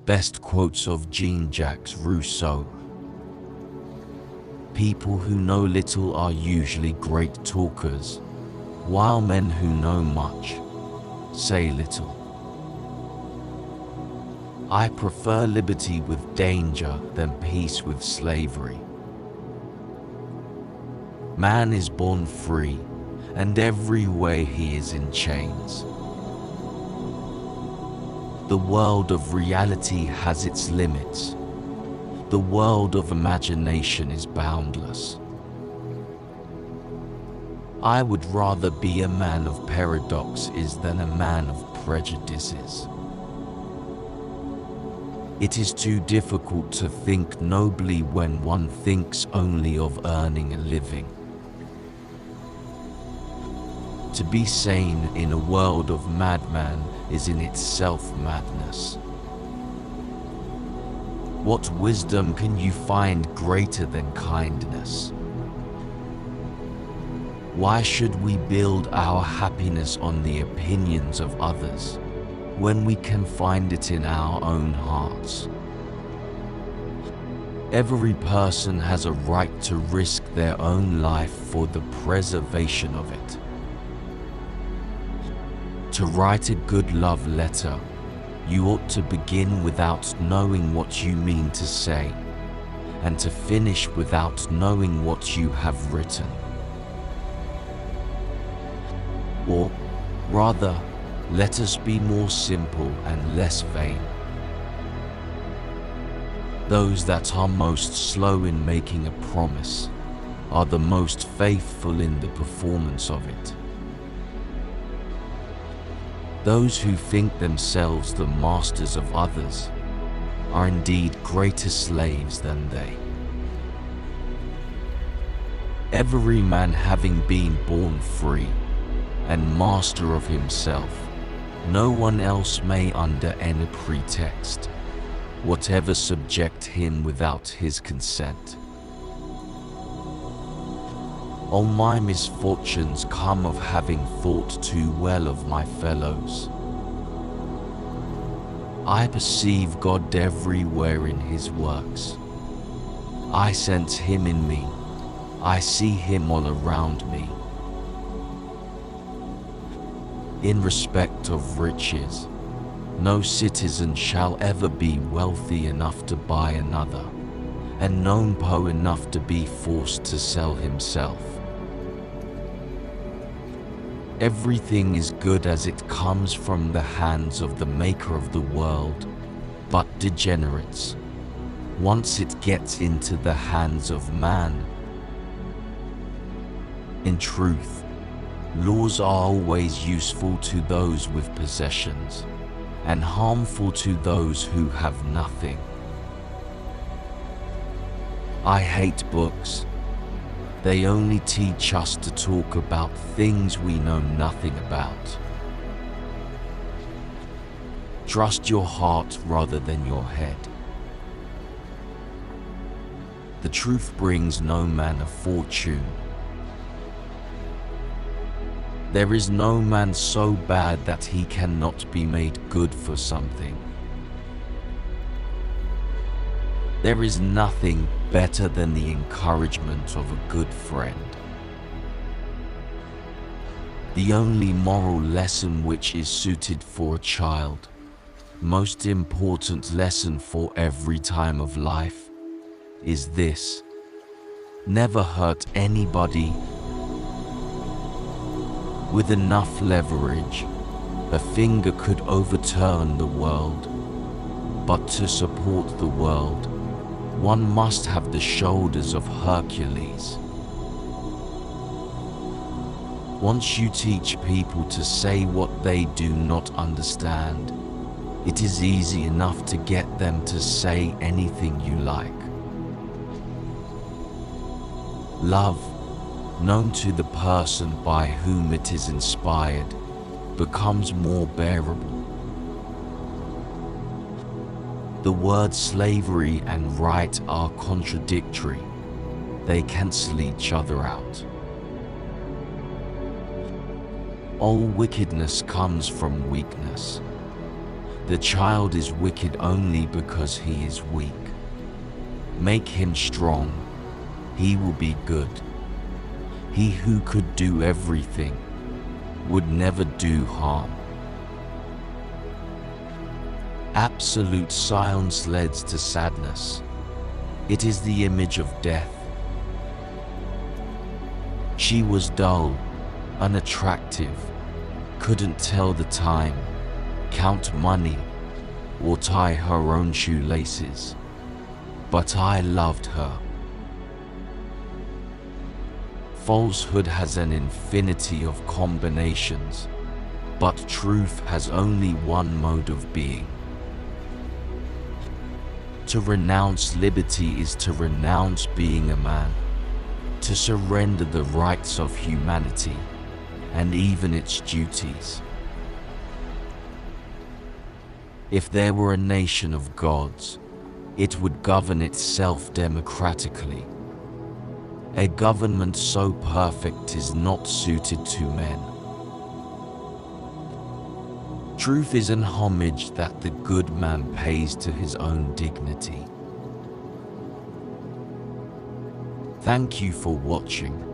best quotes of Jean-Jacques Rousseau. People who know little are usually great talkers, while men who know much say little. I prefer liberty with danger than peace with slavery. Man is born free, and every way he is in chains. The world of reality has its limits. The world of imagination is boundless. I would rather be a man of paradoxes than a man of prejudices. It is too difficult to think nobly when one thinks only of earning a living. To be sane in a world of madmen is in itself madness. What wisdom can you find greater than kindness? Why should we build our happiness on the opinions of others, when we can find it in our own hearts? Every person has a right to risk their own life for the preservation of it. To write a good love letter, you ought to begin without knowing what you mean to say, and to finish without knowing what you have written. Or, rather, let us be more simple and less vain. Those that are most slow in making a promise are the most faithful in the performance of it. Those who think themselves the masters of others are indeed greater slaves than they. Every man having been born free and master of himself, no one else may under any pretext whatever subject him without his consent. All my misfortunes come of having thought too well of my fellows. I perceive God everywhere in his works. I sense him in me. I see him all around me. In respect of riches, no citizen shall ever be wealthy enough to buy another, and no poor enough to be forced to sell himself. Everything is good as it comes from the hands of the maker of the world, but degenerates once it gets into the hands of man. In truth, laws are always useful to those with possessions, and harmful to those who have nothing. I hate books. They only teach us to talk about things we know nothing about. Trust your heart rather than your head. The truth brings no man a fortune. There is no man so bad that he cannot be made good for something. There is nothing better than the encouragement of a good friend. The only moral lesson which is suited for a child, most important lesson for every time of life, is this: never hurt anybody. With enough leverage, a finger could overturn the world, but to support the world, one must have the shoulders of Hercules. Once you teach people to say what they do not understand, it is easy enough to get them to say anything you like. Love, known to the person by whom it is inspired, becomes more bearable. The words slavery and right are contradictory. They cancel each other out. All wickedness comes from weakness. The child is wicked only because he is weak. Make him strong, he will be good. He who could do everything would never do harm. Absolute silence leads to sadness. It is the image of death. She was dull, unattractive, couldn't tell the time, count money, or tie her own shoelaces. But I loved her. Falsehood has an infinity of combinations, but truth has only one mode of being. To renounce liberty is to renounce being a man, to surrender the rights of humanity and even its duties. If there were a nation of gods, it would govern itself democratically. A government so perfect is not suited to men. Truth is an homage that the good man pays to his own dignity. Thank you for watching.